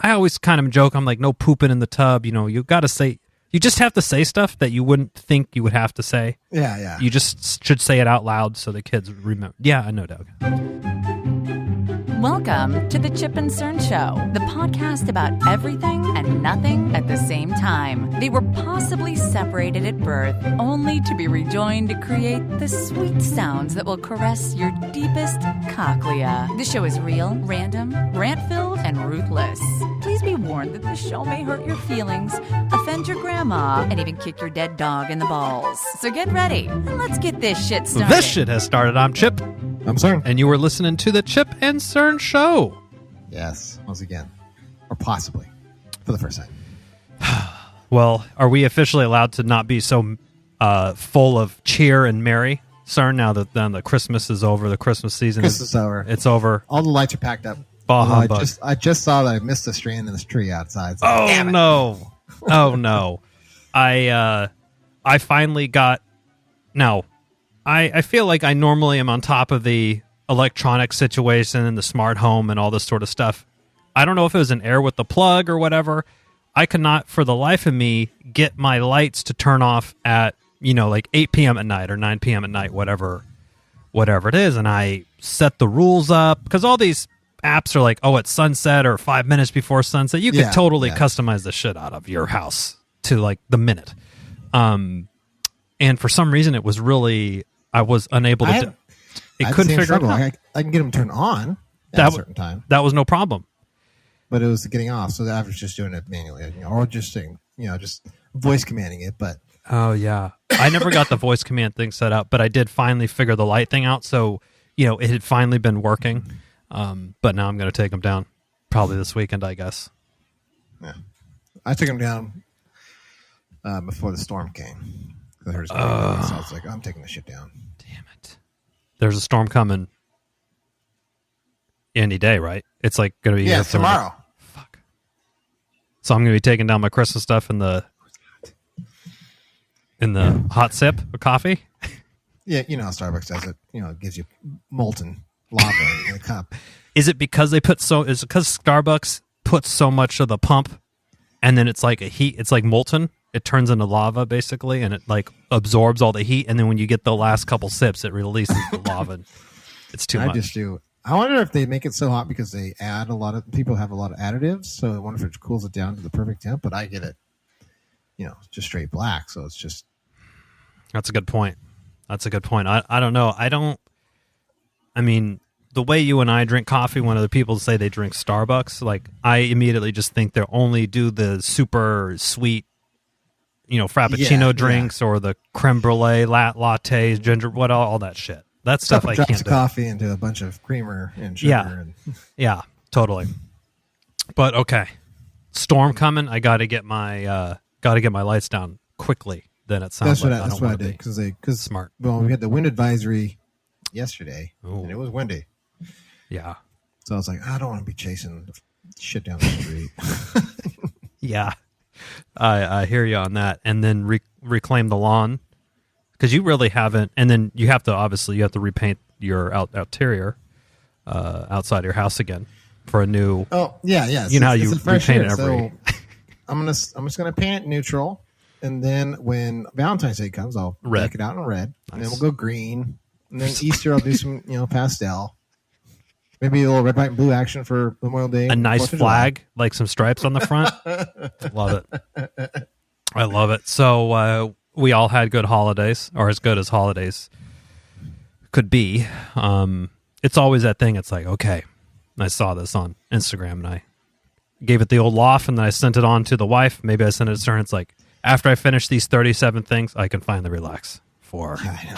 I always kind of joke. I'm like, no pooping in the tub. You got to say. You just have to say stuff that you wouldn't think you would have to say. Yeah. You just should say it out loud so the kids remember. Yeah, I know, Doug. Welcome to the Chip and Cern Show, the podcast about everything and nothing at the same time. They were possibly separated at birth, only to be rejoined to create the sweet sounds that will caress your deepest cochlea. The show is real, random, rant-filled, and ruthless. Please be warned that the show may hurt your feelings, offend your grandma, and even kick your dead dog in the balls. So get ready, and let's get this shit started. This shit has started. I'm Chip. I'm Cern. And you were listening to the Chip and Cern Show. Yes, once again. Or possibly. For the first time. Well, are we officially allowed to not be so full of cheer and merry, Cern, now that then the Christmas is over, the Christmas season Christmas is over. It's over. All the lights are packed up. I just saw that I missed a strand in this tree outside. So no. Oh, no. I finally got... Now... I feel like I normally am on top of the electronic situation and the smart home and all this sort of stuff. I don't know if it was an error with the plug or whatever. I could not, for the life of me, get my lights to turn off at, like 8 p.m. at night or 9 p.m. at night, whatever it is. And I set the rules up because all these apps are like, it's sunset or 5 minutes before sunset. You could totally customize the shit out of your house to like the minute. And for some reason, it was really... I was unable to. It couldn't figure it out. I can get them turned on at a certain time. That was no problem. But it was getting off, so I was just doing it manually, or just saying, just voice commanding it. But yeah, I never got the voice command thing set up, but I did finally figure the light thing out. So it had finally been working. But now I'm going to take them down, probably this weekend, I guess. Yeah, I took them down before the storm came. I heard so I was like, I'm taking this shit down. Damn it. There's a storm coming any day, right? It's like going to be... Yeah, tomorrow. Fuck. So I'm going to be taking down my Christmas stuff in the hot sip of coffee? Yeah, how Starbucks does it. It gives you molten lava in a cup. Is it because is it because Starbucks puts so much of the pump and then it's like it's like molten? It turns into lava, basically, and it like absorbs all the heat. And then when you get the last couple sips, it releases the lava. It's too much. I just do. I wonder if they make it so hot because they add people have a lot of additives. So I wonder if it cools it down to the perfect temp. But I get it, just straight black. So it's just. That's a good point. I don't know. I mean, the way you and I drink coffee, when other people say they drink Starbucks, like I immediately just think they only do the super sweet, frappuccino drinks or the creme brulee, lattes, ginger, all that shit. That stuff I can't do. Coffee into a bunch of creamer and sugar. Yeah, totally. But okay, storm coming. I got to get my lights down quickly. Then it sounds that's what I did because smart. Well, we had the wind advisory yesterday, and it was windy. Yeah. So I was like, I don't want to be chasing shit down the street. Yeah. I hear you on that. And then reclaim the lawn because you really haven't. And then you have to repaint your exterior outside your house again for a new. Oh yeah. You know how you repaint it every. So I'm just gonna paint it neutral, and then when Valentine's Day comes, I'll deck it out in red, and then we'll go green, and then Easter I'll do some pastel. Maybe a little red, white, and blue action for Memorial Day. A nice flag, like some stripes on the front. Love it. I love it. So we all had good holidays, or as good as holidays could be. It's always that thing. It's like, okay, I saw this on Instagram, and I gave it the old laugh, and then I sent it on to the wife. Maybe I sent it to her, and it's like, after I finish these 37 things, I can finally relax for... I know.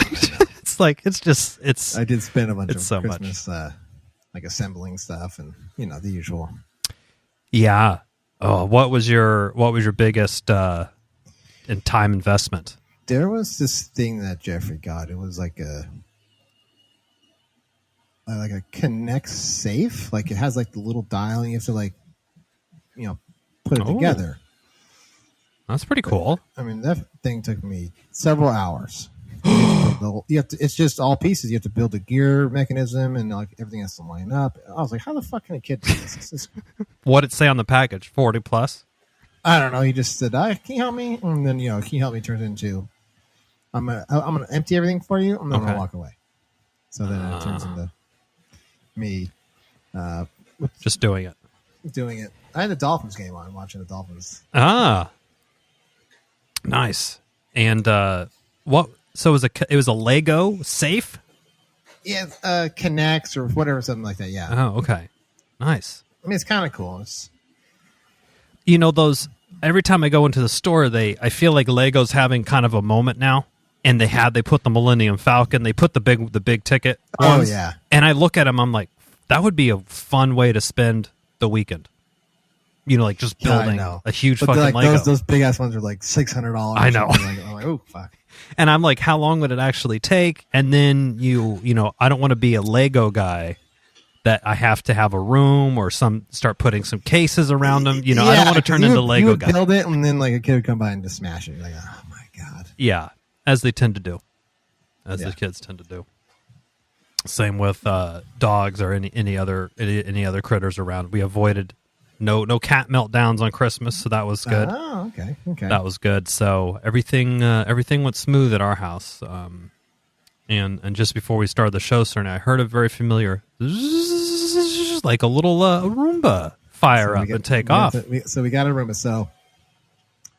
It's like, it's... I did spend a bunch of so Christmas... like assembling stuff and the usual. Yeah. Oh, what was your biggest time investment? There was this thing that Jeffrey got. It was like a Connect safe. Like it has like the little dial, and you have to put it together. That's pretty cool. I mean, that thing took me several hours to you have to. It's just all pieces. You have to build a gear mechanism, and like everything has to line up. I was like, how the fuck can a kid do this? What'd it say on the package? 40 plus. I don't know. He just said, "Can you help me?" And then can you help me? Turns into, I'm gonna empty everything for you. I'm gonna walk away. So then it turns into me just doing it. Doing it. I had the Dolphins game on, watching the Dolphins. Nice. And what? So it was a Lego safe? Yeah, connects or whatever, something like that. Yeah. Oh, okay. Nice. I mean, it's kind of cool. Those. Every time I go into the store, I feel like Lego's having kind of a moment now. And they put the Millennium Falcon. They put the big ticket ones. Oh yeah. And I look at them. I'm like, that would be a fun way to spend the weekend. Like just building a huge fucking Lego. Those big ass ones are like $600. I know. I'm like, oh fuck. And I'm like, how long would it actually take? And then I don't want to be a Lego guy that I have to have a room or start putting some cases around them. I don't want to turn into Lego guy. Build it and then like a kid would come by and just smash it. You're like, oh my god. Yeah, as they tend to do, the kids tend to do. Same with dogs or any other critters around. We avoided no cat meltdowns on Christmas, so that was good. Oh, okay. That was good. So everything went smooth at our house. And just before we started the show, sir, I heard a very familiar, like a little Roomba fire up and take off. So we got a Roomba. So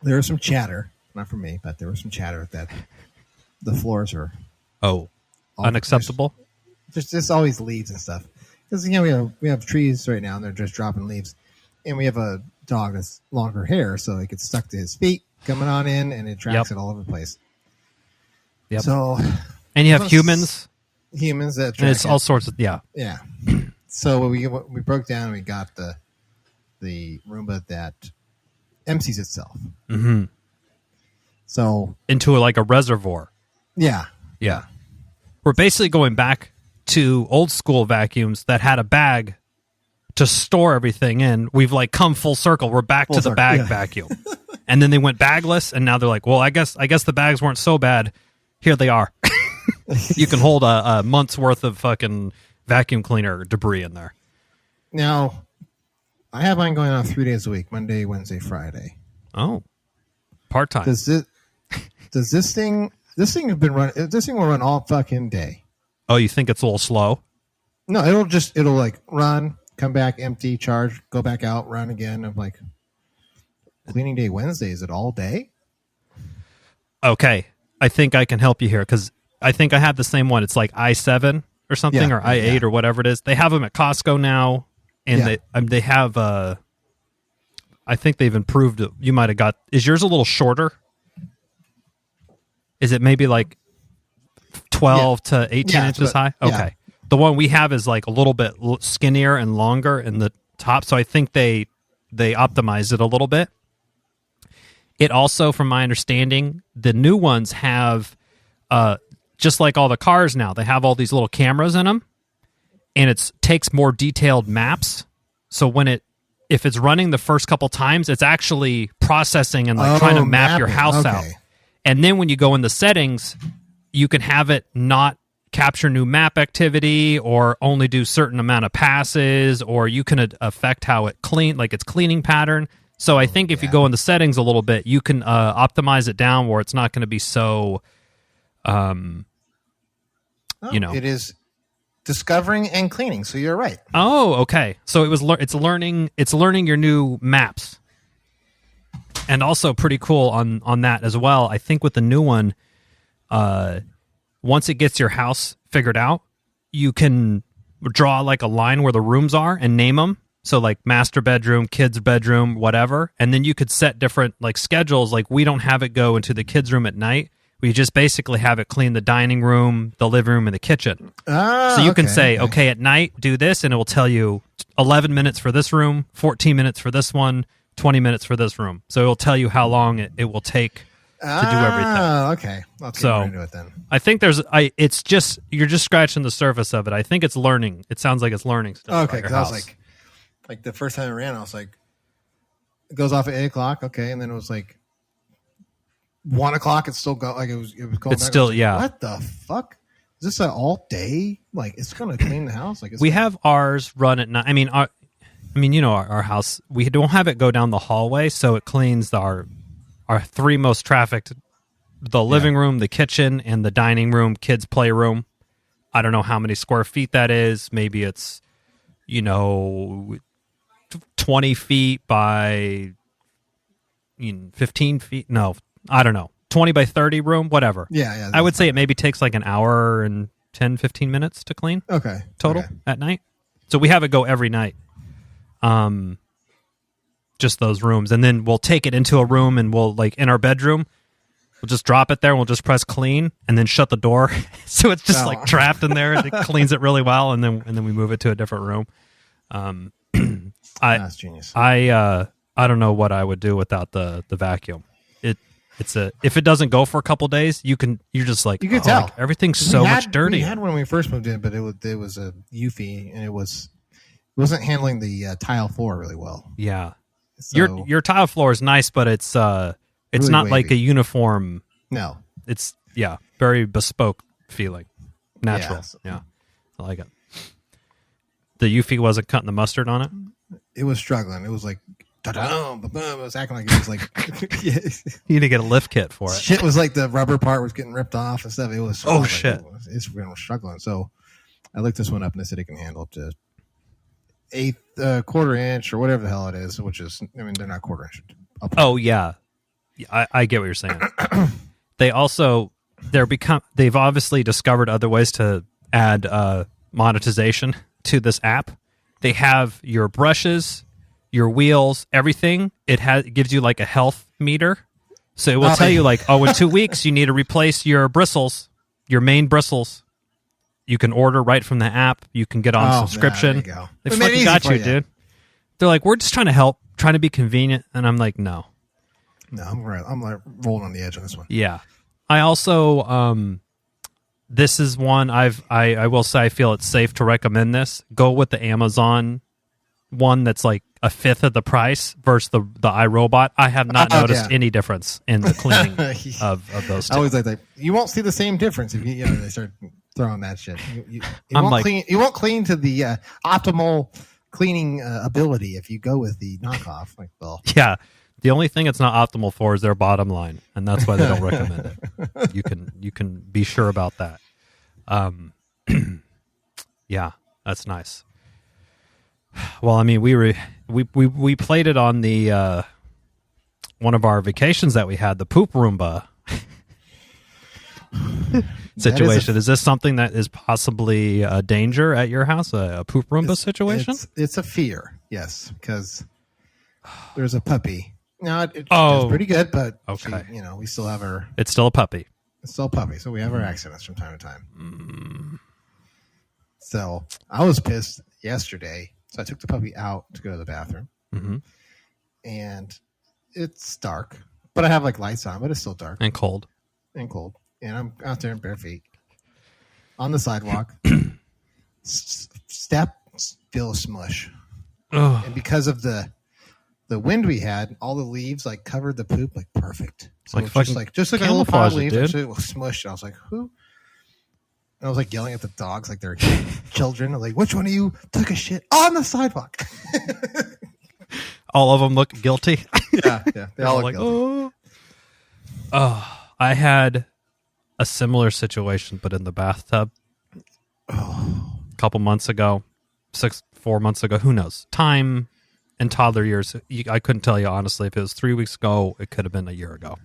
there was some chatter, not from me, but there was some chatter that the floors are unacceptable. Just always leaves and stuff. Because we have trees right now and they're just dropping leaves, and we have a dog that's longer hair, so it gets stuck to his feet coming on in, and it tracks it all over the place. Yep. So. And you have humans that and it's all sorts of yeah. So we broke down and we got the Roomba that empties itself. Mm-hmm. So into like a reservoir. Yeah. We're basically going back to old school vacuums that had a bag to store everything in. We've like come full circle. We're back to the bag vacuum. And then they went bagless, and now they're like, well, I guess the bags weren't so bad. Here they are. You can hold a month's worth of fucking vacuum cleaner debris in there. Now, I have mine going on 3 days a week: Monday, Wednesday, Friday. Oh, part time. Does this thing have been running? This thing will run all fucking day. Oh, you think it's a little slow? No, it'll like run, come back, empty, charge, go back out, run again. I'm like, cleaning day Wednesday. Is it all day? Okay, I think I can help you here because I think I have the same one. It's like i7 or something, or i8 or whatever it is. They have them at Costco now, and they have. I think they've improved it. You might have got. Is yours a little shorter? Is it maybe like 12 to 18 inches high? Okay. Yeah. The one we have is like a little bit skinnier and longer in the top, so I think they optimized it a little bit. It also, from my understanding, the new ones have, just like all the cars now, they have all these little cameras in them, and it takes more detailed maps. So if it's running the first couple times, it's actually processing and like trying to map your house out. And then when you go in the settings, you can have it not capture new map activity or only do certain amount of passes, or you can affect how it its cleaning pattern. So I think if you go in the settings a little bit, you can optimize it down where it's not going to be so, It is discovering and cleaning, so you're right. Oh, okay. So it's learning your new maps. And also pretty cool on that as well. I think with the new one, once it gets your house figured out, you can draw like a line where the rooms are and name them. So like master bedroom, kids bedroom, whatever. And then you could set different like schedules. Like we don't have it go into the kids room at night. We just basically have it clean the dining room, the living room, and the kitchen. So you can say, okay, at night, do this, and it will tell you 11 minutes for this room, 14 minutes for this one, 20 minutes for this room. So it will tell you how long it will take to do everything. Okay. Let's get into it then. I think it's just, you're just scratching the surface of it. I think it's learning. It sounds like it's learning still. Okay, because I was like the first time I ran, I was like, it goes off at 8 o'clock. Okay. And then it was like 1 o'clock, it's still going. Like it was going. It's back. still, Like, yeah. What the fuck? Is this an all day? Like it's going to clean the house? Like we have ours run at night. I mean, our house. We don't have it go down the hallway, so it cleans our three most trafficked: the living room, the kitchen, and the dining room, kids' playroom. I don't know how many square feet that is. Maybe it's 20 feet by 15 feet. No, I don't know. 20 by 30 room, whatever. Yeah. I would say it maybe takes like an hour and 10, 15 minutes to clean. Okay. Total at night. So we have it go every night. Just those rooms. And then we'll take it into a room and we'll like in our bedroom, we'll just drop it there and we'll just press clean and then shut the door. So it's just like trapped in there and it cleans it really well. And then we move it to a different room. That's genius. I don't know what I would do without the vacuum. If it doesn't go for a couple days, you're just like, you can tell like, everything's so much dirty. We had one when we first moved in, but it was a Eufy and it wasn't handling the tile floor really well. Yeah, So, your tile floor is nice, but it's really not wavy. like a uniform. No, It's very bespoke feeling, natural. Yes. Yeah, I like it. The Eufy wasn't cutting the mustard on it. it was struggling. It was like. Ta-da, ba-bum. It was acting like it was like You need to get a lift kit for it. shit was like the rubber part was getting ripped off and stuff. It was Shit. It's struggling. So I looked this one up and they said it can handle up to 1/8 quarter inch or whatever the hell it is, which is they're not quarter inch. Oh yeah, I get what you're saying. They've obviously discovered other ways to add monetization to this app. They have your brushes, your wheels, everything. It gives you like a health meter. So it will tell you like, in 2 weeks, you need to replace your bristles, your main bristles. You can order right from the app. You can get on subscription. There you go. They We made it fucking easy got for you, dude. They're like, we're just trying to help, trying to be convenient. And I'm like, no. No, I'm like rolling on the edge on this one. Yeah. I also, this is one I will say I feel it's safe to recommend this. Go with the Amazon one that's like a fifth of the price versus the iRobot. I have not noticed any difference in the cleaning of those two. I always like that. You won't see the same difference if they start throwing that shit. You won't clean to the optimal cleaning ability if you go with the knockoff. Like, well, yeah. The only thing it's not optimal for is their bottom line, and that's why they don't recommend it. You can be sure about that. Yeah, that's nice. Well, I mean, we played it on the one of our vacations that we had, the poop Roomba situation. Is this something that is possibly a danger at your house, a poop Roomba situation? It's a fear, yes, because there's a puppy. No, it's pretty good, but okay. We still have her. It's still a puppy. It's still a puppy, so we have our accidents from time to time. So I was pissed yesterday. So I took the puppy out to go to the bathroom, and it's dark, but I have like lights on, but it's still dark and cold, and I'm out there in bare feet on the sidewalk. Step, feel a smush, and because of the wind we had, all the leaves like covered the poop like perfect. So like just like a little pile of leaves, it was smushed. I was like, who? And I was like yelling at the dogs like they're children. I was like, which one of you took a shit on the sidewalk? All of them look guilty. Yeah. They all look guilty. I had a similar situation, but in the bathtub. A couple months ago, 4 months ago, who knows? Time and toddler years. I couldn't tell you honestly. If it was 3 weeks ago, it could have been a year ago.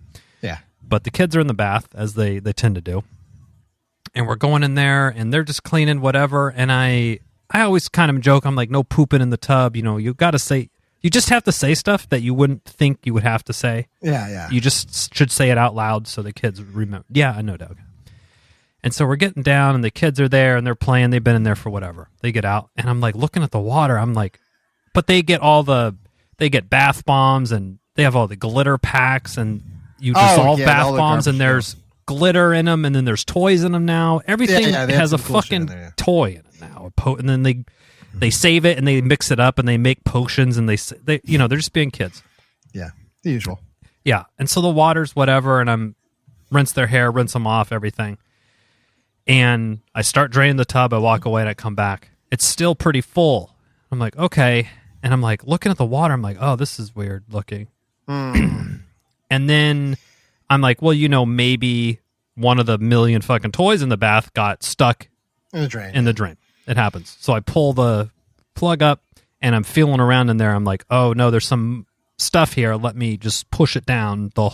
Yeah. But the kids are in the bath, as they tend to do. And we're going in there, and they're just cleaning whatever. And I always kind of joke. I'm like, no pooping in the tub. You got to say, you just have to say stuff that you wouldn't think you would have to say. Yeah. You just should say it out loud so the kids remember. Yeah, I know, Doug. And so we're getting down, and the kids are there, and they're playing. They've been in there for whatever. They get out, and I'm like looking at the water. I'm like, but they get bath bombs, and they have all the glitter packs, and you dissolve bath bombs, and there's glitter in them, and then there's toys in them now. Everything has a fucking toy in it now. And then they save it and they mix it up and they make potions and they're just being kids. Yeah, the usual. Yeah. And so the water's whatever, and I'm rinse their hair, rinse them off, everything. And I start draining the tub. I walk away and I come back. It's still pretty full. I'm like, okay. And I'm like looking at the water. I'm like, oh, this is weird looking. And then I'm like, well, maybe one of the million fucking toys in the bath got stuck in the drain. It happens. So I pull the plug up and I'm feeling around in there. I'm like, oh no, there's some stuff here. Let me just push it down the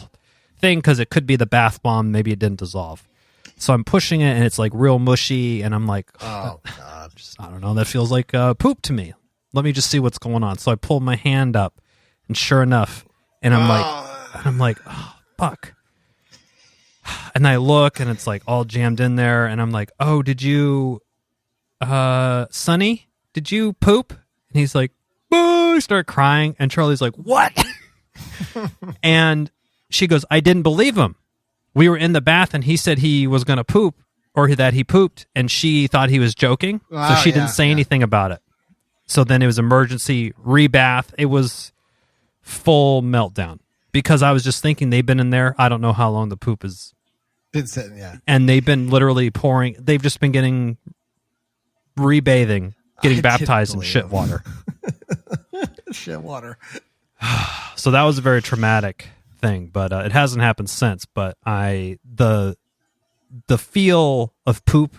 thing because it could be the bath bomb. Maybe it didn't dissolve. So I'm pushing it and it's like real mushy. And I'm like, oh God, I don't know. That feels like poop to me. Let me just see what's going on. So I pull my hand up and sure enough, and I'm like, oh, fuck. And I look and it's like all jammed in there. And I'm like, oh, did you, Sonny, did you poop? And he's like, oh, I start crying. And Charlie's like, what? And she goes, I didn't believe him. We were in the bath and he said he was going to poop or that he pooped. And she thought he was joking. So she didn't say anything about it. So then it was emergency rebath. It was full meltdown because I was just thinking they've been in there. I don't know how long the poop has been sitting. Yeah. And they've been literally pouring. They've just been getting rebathing, getting baptized in shit water. Shit water. So that was a very traumatic thing, but it hasn't happened since. But the feel of poop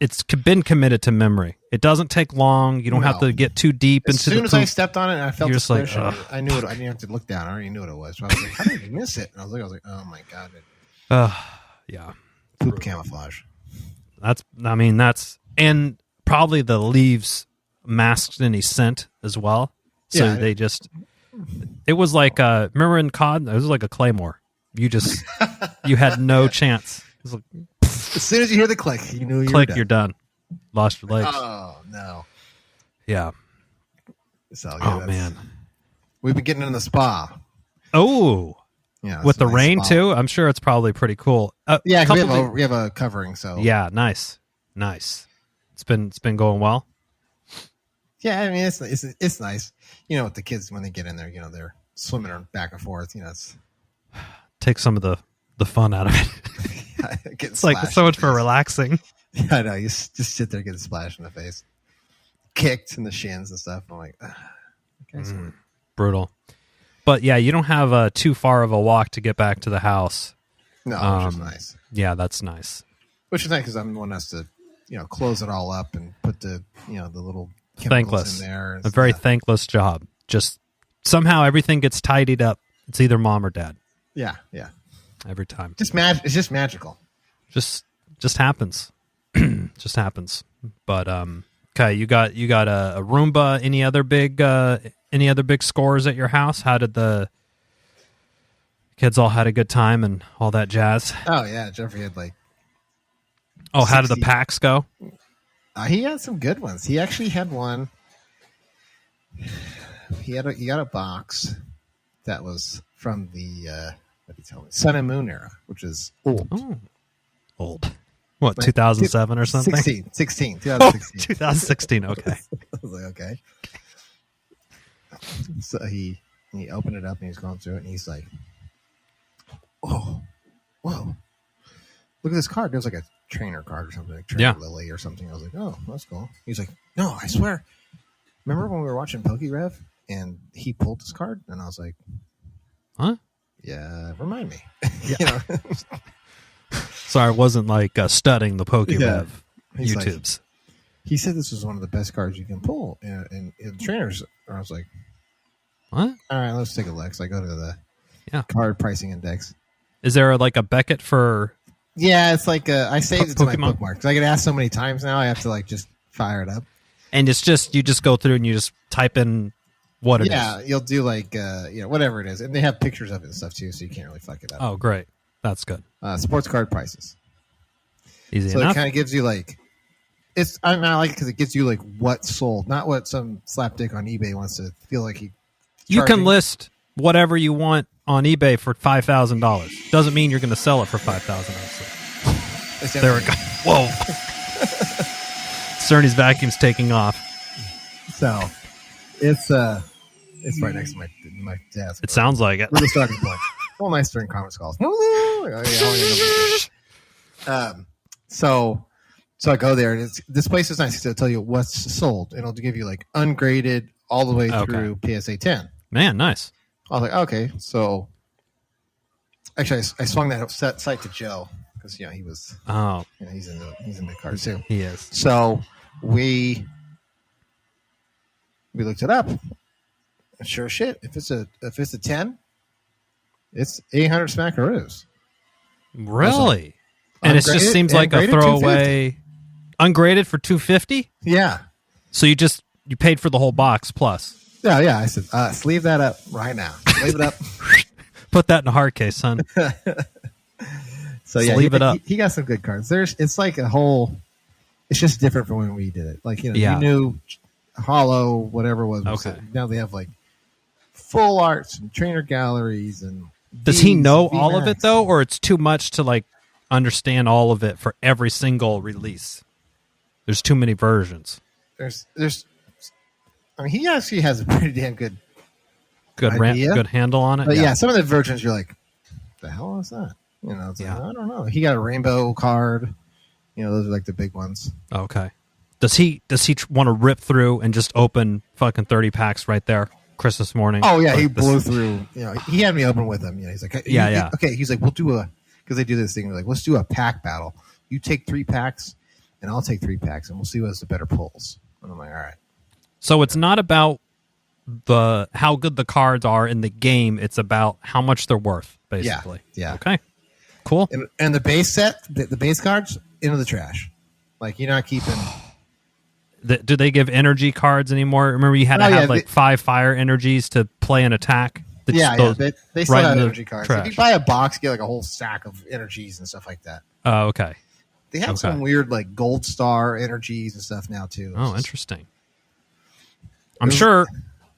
it's been committed to memory. It doesn't take long. You don't have to get too deep into the poop. As soon as I stepped on it and I felt the squish, like, I knew it. I didn't have to look down. I already knew what it was. So I was like, how did I miss it? And I was like, oh my God. Yeah. Poop camouflage. That's and probably the leaves masked any scent as well. So they just, it was like, remember in COD? It was like a claymore. You had no chance. It was like, as soon as you hear the click, you knew you're done. Lost your legs. Oh, no. Yeah. So, man. We've been getting in the spa. Oh. Yeah. With the rain, too? I'm sure it's probably pretty cool. We have a covering, so. Yeah, nice. It's been going well. Yeah, I mean, it's nice. With the kids, when they get in there, they're swimming back and forth. It's take some of the fun out of it. It's like so much for relaxing. Yeah, I know. You just sit there getting splashed in the face, kicked in the shins and stuff. I'm like, okay, brutal. But yeah, you don't have too far of a walk to get back to the house. No, which is nice. Yeah, that's nice. Which is nice because I'm the one that has to, close it all up and put the, the little chemicals in there. A very thankless job. Just somehow everything gets tidied up. It's either mom or dad. Yeah. Every time. It's just magical. Just happens. Just happens. But okay, you got a Roomba. Any other big scores at your house? How did the kids all had a good time and all that jazz? Oh yeah, Jeffrey had how did the packs go? He had some good ones. He actually had one. He got a box that was from the what did he tell me? Sun and Moon era, which is old. Oh. Old. What, 2007 or something? 2016. 2016, okay. I was like, okay. So he opened it up and he's going through it and he's like, whoa. Look at this card. There's like a trainer card or something, like Trainer Lily or something. I was like, oh, that's cool. He's like, no, I swear. Remember when we were watching PokeRev and he pulled this card? And I was like, huh? Yeah, remind me. Yeah. Sorry, I wasn't studying the PokeRev YouTubes. He said this was one of the best cards you can pull in trainers. I was like, what? All right, let's take a look. So I go to the card pricing index. Is there a Beckett for? Yeah, it's like I saved it to my bookmark because I get asked so many times now. I have to just fire it up. And it's just you just go through and you just type in what it is. Yeah, you'll do whatever it is, and they have pictures of it and stuff too, so you can't really fuck it up. Oh, great, that's good. Sports card prices. Easy so enough. It kind of gives you I like it because it gives you what's sold, not what some slapdick on eBay wants to feel like he. You can list whatever you want on eBay for $5,000. Doesn't mean you're going to sell it for $5,000. There we go. Whoa. Cerny's vacuum's taking off. So it's It's right next to my desk. It sounds like it. We're the starting point. Well, nice during conference calls. So I go there, and this place is nice. It'll tell you what's sold, and it'll give you like ungraded all the way through PSA 10. Man, nice. I was like, okay. So actually, I swung that site to Joe because he was. Oh, he's into cars too. He is. So we looked it up. And sure shit, if it's a 10, it's 800 smackaroos. Really? And it just seems like a throwaway. Ungraded for $250? Yeah. So you paid for the whole box plus. Yeah. I said, sleeve that up right now. Sleeve it up. Put that in a hard case, son. So yeah, leave it up. He got some good cards. It's like a whole. It's just different from when we did it. Like you knew Hollow, whatever it was. Okay. Now they have like full arts and trainer galleries and. Does he know all of it though, or it's too much to like understand all of it for every single release? There's too many versions. There's. I mean, he actually has a pretty damn good good handle on it. But yeah, some of the versions you're like, the hell is that? It's like, I don't know. He got a rainbow card. Those are like the big ones. Okay. Does he want to rip through and just open fucking 30 packs right there Christmas morning? Oh yeah, he blew through. He had me open with him. He's like, okay. He's like, we'll do because they do this thing. They're like, let's do a pack battle. You take 3 packs, and I'll take 3 packs, and we'll see what's the better pulls. And I'm like, all right. So it's not about how good the cards are in the game. It's about how much they're worth, basically. Yeah. Okay. Cool. And the base set, the base cards, into the trash. Like you're not keeping. Do they give energy cards anymore? Remember, you had to have 5 fire energies to play an attack. They still have energy cards. Trash. If you buy a box, you get like a whole stack of energies and stuff like that. Oh, okay. They have some weird like gold star energies and stuff now too. Interesting. I'm sure.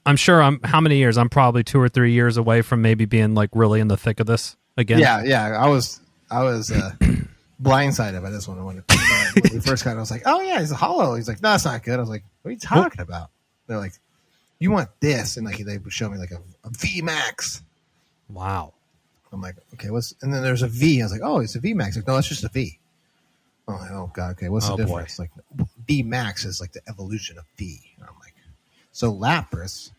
How many years? I'm probably 2 or 3 years away from maybe being like really in the thick of this again. Yeah. I was blindsided by this one when we first got it. I was like, oh yeah, he's a hollow. He's like, no, it's not good. I was like, what are you talking about? They're like, you want this, and like they would show me like a V Max. Wow. I'm like, okay, and then there's a V. I was like, oh, it's a V Max. Like, no, it's just a V. I'm like, oh god, okay, what's the difference? Boy. Like V Max is like the evolution of V. And I'm like, so Lapras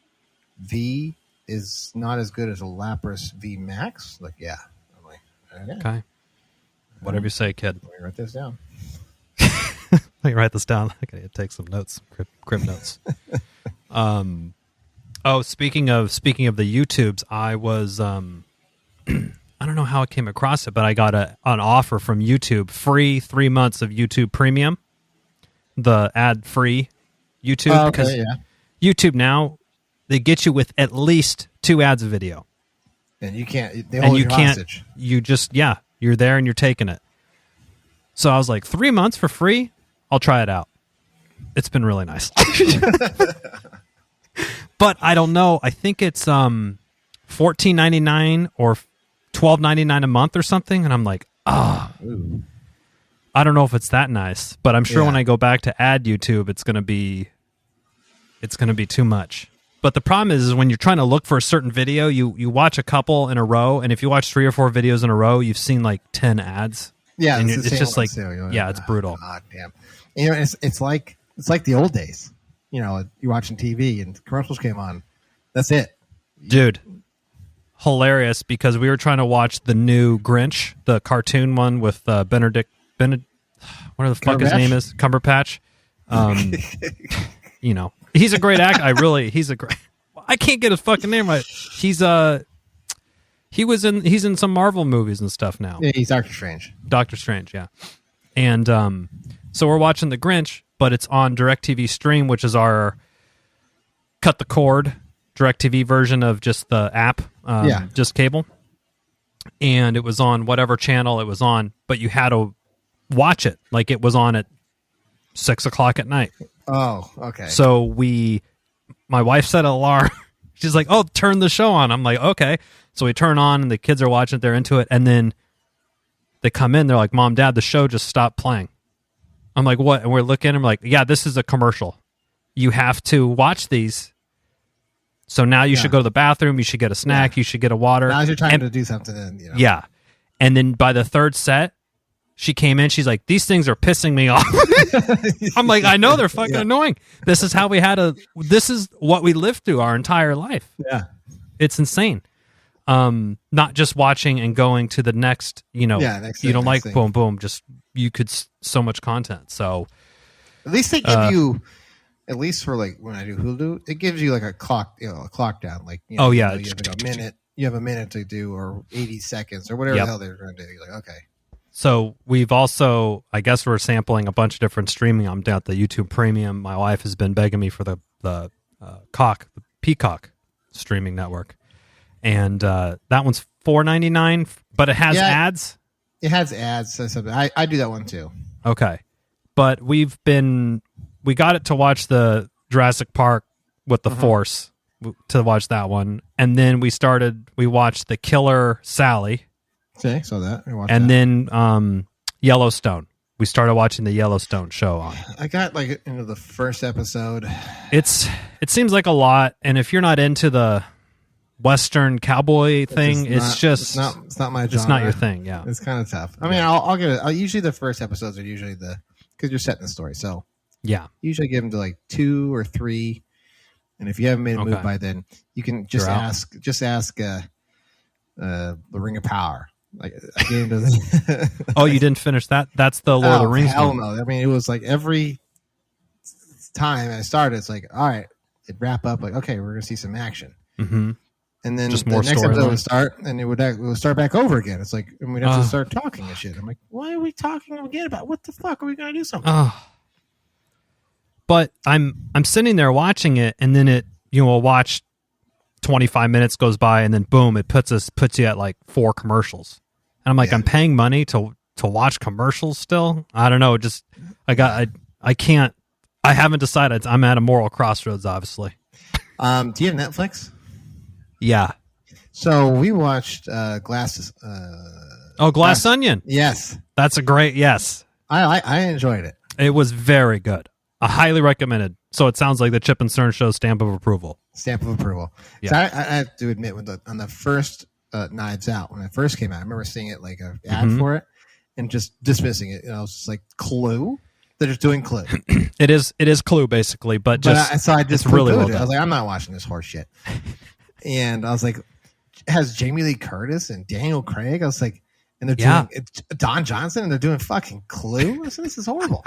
V is not as good as a Lapras V Max? Like, yeah. I'm like, okay. Whatever you say, kid. Let me write this down. Let me write this down. I gotta take some notes, crib notes. Speaking of the YouTubes, I was I don't know how I came across it, but I got an offer from YouTube, free 3 months of YouTube Premium, the ad-free YouTube. Because YouTube now, they get you with at least 2 ads a video. And you can't, they hold you hostage. You just, you're there and you're taking it. So I was like, 3 months for free? I'll try it out. It's been really nice. But I don't know. I think it's $14.99 or $12.99 a month or something. And I'm like, I don't know if it's that nice. But I'm sure when I go back to ad YouTube, it's gonna be too much. But the problem is when you're trying to look for a certain video, you watch a couple in a row, and if you watch 3 or 4 videos in a row, you've seen like 10 ads. Yeah, and it's just like, it's brutal. God damn. It's like the old days. You're watching TV and commercials came on. That's it. Dude, hilarious, because we were trying to watch the new Grinch, the cartoon one with Benedict, whatever the fuck his name is, Cumberpatch. He's a great actor. I can't get his fucking name right. He's in some Marvel movies and stuff now. Yeah, he's Doctor Strange. Doctor Strange, yeah. And so we're watching the Grinch, but it's on DirecTV Stream, which is our cut the cord DirecTV version of just the app, just cable. And it was on whatever channel it was on, but you had to watch it like it was on at 6:00 at night. Oh, okay. So my wife set an alarm. She's like, "Oh, turn the show on." I'm like, "Okay." So we turn on, and the kids are watching it. They're into it, and then they come in. They're like, "Mom, Dad, the show just stopped playing." I'm like, "What?" And we're looking. I'm like, "Yeah, this is a commercial. You have to watch these So now you should go to the bathroom. You should get a snack. You should get a water. Now you're trying to do something. Then, Yeah. And then by the third set, she came in. She's like, these things are pissing me off. I'm like, I know they're fucking annoying. This is how this is what we lived through our entire life. Yeah. It's insane. Not just watching and going to the next, next you don't like thing. boom, boom. Just, you could, so much content. So at least they give you, at least for like when I do Hulu, it gives you like a clock, a clock down. Like, you have like a minute. You have a minute to do, or 80 seconds, or whatever the hell they're going to do. You're like, okay. So we've also, I guess we're sampling a bunch of different streaming. I'm down at the YouTube Premium. My wife has been begging me for the Peacock streaming network, and that one's $4.99, but it has ads. It has ads. So I do that one too. Okay, but we got it to watch the Jurassic Park with the Force, to watch that one, and then we watched The Killer Sally. Okay, saw that. And then Yellowstone. We started watching the Yellowstone show on. I got like into the first episode. It seems like a lot, and if you're not into the Western cowboy thing, it's not my genre. It's not your thing. Yeah, it's kind of tough. I mean, I'll give it. Usually the first episodes are usually because you're setting the story. So yeah, usually give them to like 2 or 3, and if you haven't made a move by then, you can just ask the Ring of Power. Like I gave him to oh, you didn't finish that? That's the Lord of the Rings hell one. No. I mean, it was like every time I started, it's like, all right, it'd wrap up. Like, okay, we're gonna see some action, and then just the more next story episode line. would start, and it would start back over again. It's like, and we'd have to start talking and shit. I'm like, why are we talking again about what the fuck are we gonna do something? But I'm sitting there watching it, and then we'll watch 25 minutes goes by, and then boom, it puts you at like 4 commercials. And I'm like, I'm paying money to watch commercials still? I don't know. Just I can't. I haven't decided. I'm at a moral crossroads, obviously. Do you have Netflix? Yeah. So we watched Glass. Glass Onion. Yes, that's a great yes. I enjoyed it. It was very good. I highly recommended. So it sounds like the Chip and Cern show stamp of approval. Stamp of approval. Yeah. So I have to admit, on the first Knives Out, when it first came out, I remember seeing it like an ad for it and just dismissing it. I was just like, Clue? They're just doing Clue. It is Clue basically, but I just really well done. I was like, I'm not watching this horse shit. And I was like, it has Jamie Lee Curtis and Daniel Craig. I was like, and they're doing Don Johnson, and they're doing fucking Clue. I said, this is horrible.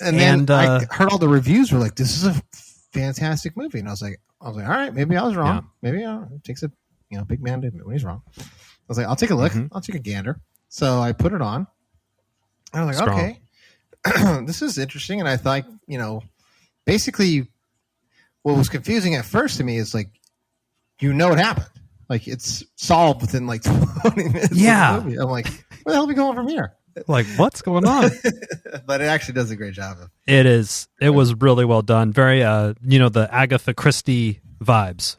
And then I heard all the reviews were like, this is a fantastic movie, and I was like, all right, maybe I was wrong. Yeah. Maybe it takes a big man to admit when he's wrong. I was like, I'll take a look. I'll take a gander. So I put it on. I was like, okay, this is interesting. And I thought, basically, what was confusing at first to me is like, what happened. Like it's solved within like 20 minutes. Yeah. Of the movie. I'm like, where the hell are we going from here? Like, what's going on? But it actually does a great job of it. It was really well done. Very, the Agatha Christie vibes.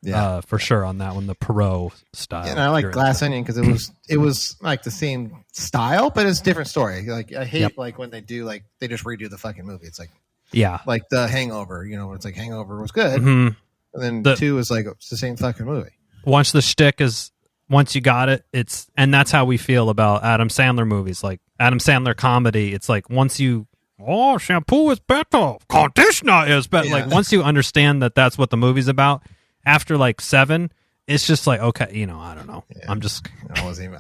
Yeah, for sure on that one, the Perot style. Yeah, and I like Glass Onion because it was like the same style, but it's a different story. Like I hate like when they do like they just redo the fucking movie. It's like like the Hangover. It's like Hangover was good, and then 2 is like it's the same fucking movie. Once the shtick is. Once you got it, and that's how we feel about Adam Sandler movies. Like Adam Sandler comedy, it's like once you, shampoo is better, conditioner is better. Yeah. Like once you understand that that's what the movie's about, after like 7, it's just like, okay, I don't know. Yeah. I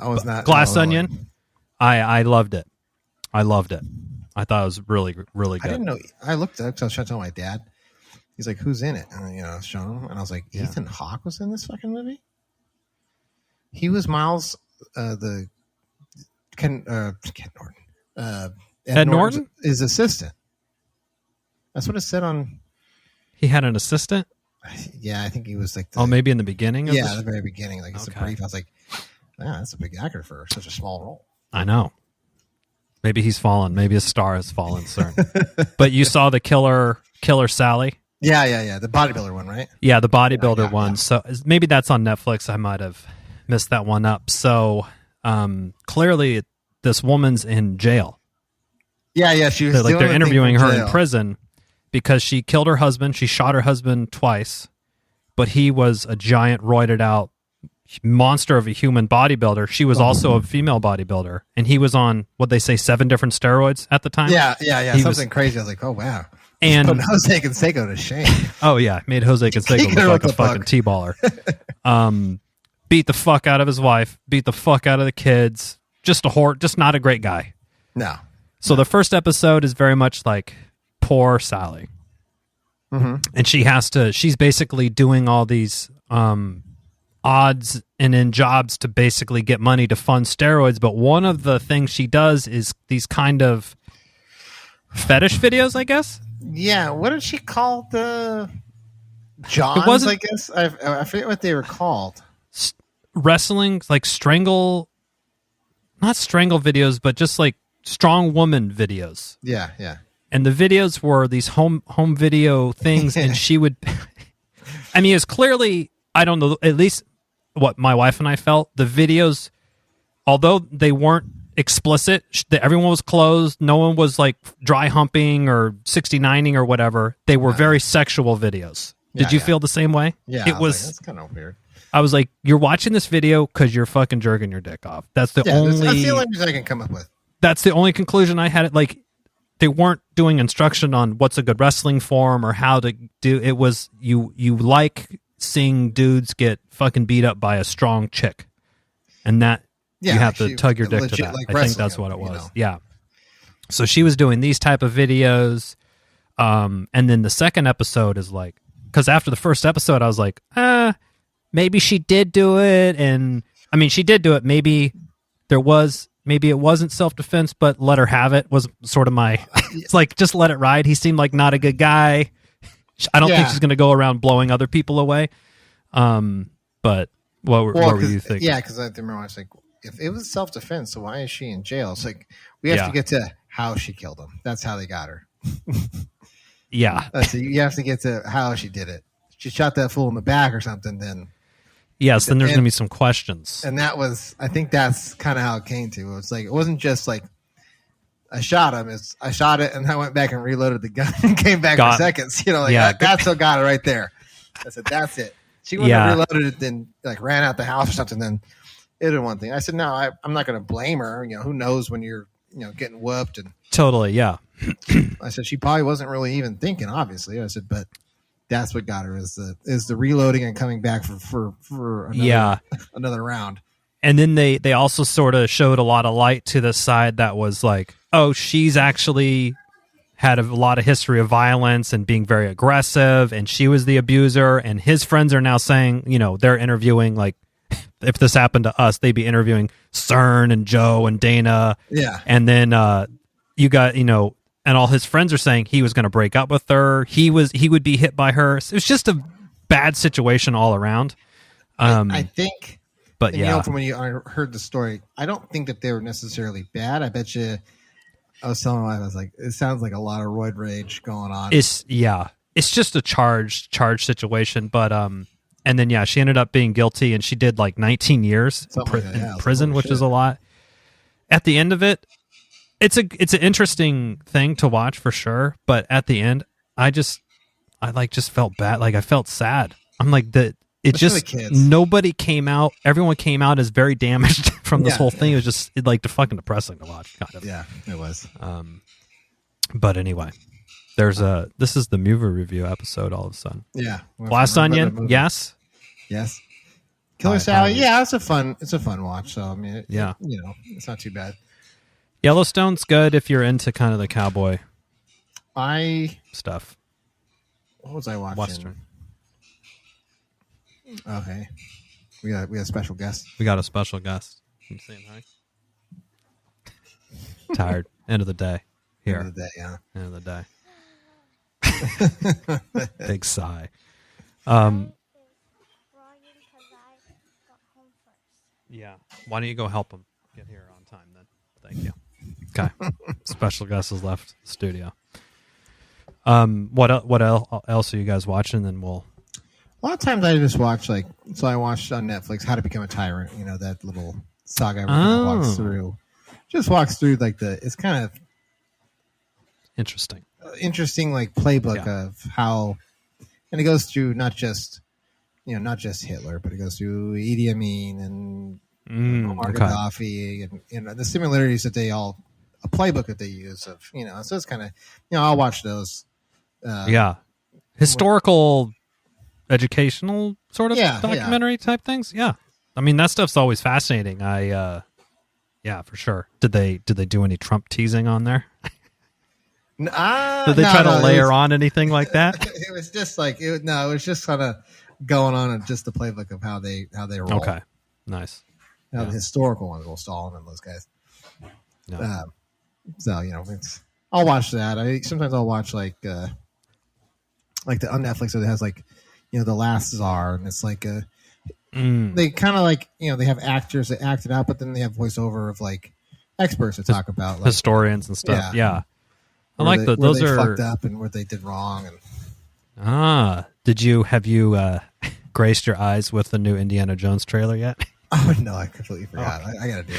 was not. Glass Onion, I loved it. I loved it. I thought it was really, really good. I didn't know. I looked up because I was trying to tell my dad. He's like, who's in it? And I was showing him, and I was like, Ethan Hawke was in this fucking movie? He was Miles, Ed Norton? His assistant. That's what it said on. He had an assistant? Yeah, I think he was like. Maybe in the beginning? The very beginning. Like, it's a brief. I was like, that's a big actor for such a small role. I know. Maybe he's fallen. Maybe a star has fallen, sir. But you saw the Killer Sally? Yeah. The bodybuilder one, right? Yeah, the bodybuilder one. Yeah. So maybe that's on Netflix. I might have missed that one up. So clearly this woman's in jail. Yeah, she was they're interviewing her in prison because she killed her husband. She shot her husband twice, but he was a giant roided out monster of a human bodybuilder. She was also a female bodybuilder, and he was on what they say 7 different steroids at the time. Yeah. Something crazy. I was like, oh wow. And put Jose Canseco to shame. Oh yeah, made Jose Canseco look like a fucking T-baller. Beat the fuck out of his wife, beat the fuck out of the kids. Just just not a great guy. No. So the first episode is very much like poor Sally. Mm-hmm. And she's basically doing all these odds and end jobs to basically get money to fund steroids. But one of the things she does is these kind of fetish videos, I guess. Yeah. What did she call the Johns? I guess I forget what they were called. Wrestling, like not strangle videos, but just like strong woman videos. Yeah. And the videos were these home video things, and she would. I mean, it's clearly, I don't know, at least what my wife and I felt. The videos, although they weren't explicit, everyone was clothed, no one was like dry humping or 69ing or whatever. They were very sexual videos. Did you feel the same way? Yeah, it was. That's kind of weird. I was like, you're watching this video because you're fucking jerking your dick off. That's the only. That's the only reason I can come up with. That's the only conclusion I had. Like, they weren't doing instruction on what's a good wrestling form or how to do. It was you like seeing dudes get fucking beat up by a strong chick, and that you have to tug your dick to that. Like I think that's what it was. Yeah. So she was doing these type of videos, and then the second episode is like, because after the first episode, I was like, maybe she did do it, and I mean, she did do it. Maybe it wasn't self-defense, but let her have it was sort of my. It's like, just let it ride. He seemed like not a good guy. I don't think she's going to go around blowing other people away. But what were you thinking? Yeah, because I remember I was like, if it was self-defense, so why is she in jail? It's like, we have to get to how she killed him. That's how they got her. Yeah. So you have to get to how she did it. She shot that fool in the back or something, then. Yes, then there's going to be some questions. And I think that's kind of how it came to. It's like, it wasn't just like, I shot him. I shot it, and I went back and reloaded the gun and came back for seconds. That's what got it right there. I said, that's it. She wouldn't have reloaded it, then like ran out the house or something, then it did one thing. I said, no, I'm not going to blame her. Who knows when you're, getting whooped. And totally, yeah. I said, she probably wasn't really even thinking, obviously. I said, but that's what got her is the reloading and coming back for another round. And then they also sort of showed a lot of light to the side that was like, oh, she's actually had a lot of history of violence and being very aggressive, and she was the abuser, and his friends are now saying, they're interviewing, like, if this happened to us, they'd be interviewing Cern and Joe and Dana. Yeah. And then you got, and all his friends are saying he was going to break up with her. He would be hit by her. So it was just a bad situation all around. I think, but yeah, from when I heard the story, I don't think that they were necessarily bad. I bet you, I was telling my wife, I was like, it sounds like a lot of roid rage going on. It's just a charged situation. But, and then, she ended up being guilty, and she did like 19 years in prison, which is a lot. At the end of it, it's an interesting thing to watch for sure. But at the end, I just felt bad. Like, I felt sad. I'm like, nobody came out. Everyone came out as very damaged from this whole thing. It was just like fucking depressing to watch. Kind of. Yeah, it was. But anyway, this is the movie review episode all of a sudden. Yeah. Glass Onion, yes. Killer Sally, it's a fun watch. So I mean, it's not too bad. Yellowstone's good if you're into kind of the cowboy stuff. What was I watching? Western. Okay. We got a special guest. We got a special guest. You saying hi? Tired. End of the day. Here. End of the day, yeah. End of the day. Big sigh. Yeah. Why don't you go help him get here on time then? Thank you. Okay. Special guest has left the studio. What else are you guys watching? Then we'll. A lot of times I just watch I watched on Netflix How to Become a Tyrant. That little saga walks through. Just walks through it's kind of interesting like playbook of how, and it goes through not just not just Hitler, but it goes through Idi Amin and Muammar Gaddafi, and the similarities that a playbook that they use of, so it's kind of, I'll watch those. Historical, educational sort of documentary type things. Yeah. I mean, that stuff's always fascinating. Yeah, for sure. Did they do any Trump teasing on there? Did they try to layer on anything like that? It was just like, it was just kind of going on and just the playbook of how they roll. Okay. Nice. The historical ones will Stalin and those guys. No. So, I'll watch that. Sometimes I'll watch like the on Netflix that has like, The Last Tsar, and it's like they kind of like, they have actors that act it out, but then they have voiceover of like experts to talk about like, historians and stuff. Yeah. I like those are fucked up and what they did wrong. And have you graced your eyes with the new Indiana Jones trailer yet? Oh no, I completely forgot. I gotta do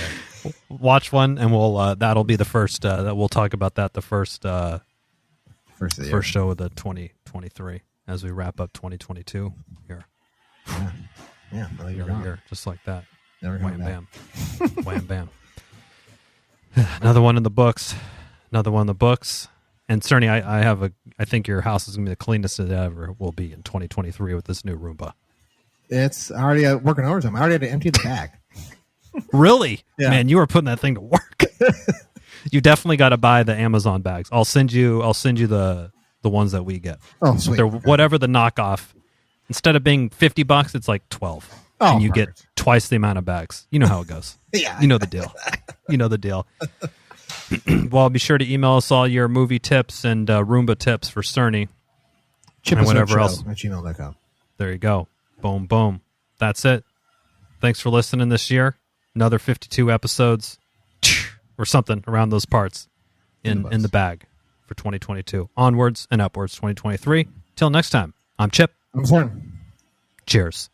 it. Watch one, and we'll that'll be the first that we'll talk about that the first show of the 2023 as we wrap up 2022 here. Yeah, year, just like that. Never Wham bam, wham bam. Another one in the books. And Cerny, I think your house is gonna be the cleanest it ever will be in 2023 with this new Roomba. It's already working overtime. I already had to empty the bag. Really? Yeah. Man, you were putting that thing to work. You definitely got to buy the Amazon bags. I'll send you the ones that we get. Oh, sweet. They're whatever the knockoff. Instead of being $50, it's like 12. Oh, and you perfect. get twice the amount of bags. You know how it goes. Yeah. You know the deal. Well, be sure to email us all your movie tips and Roomba tips for Cerny. Chip and whatever else. at gmail.com. There you go. Boom, boom. That's it. Thanks for listening this year. Another 52 episodes or something around those parts in the bag for 2022. Onwards and upwards 2023. Till next time, I'm Chip. I'm Cern. Cheers.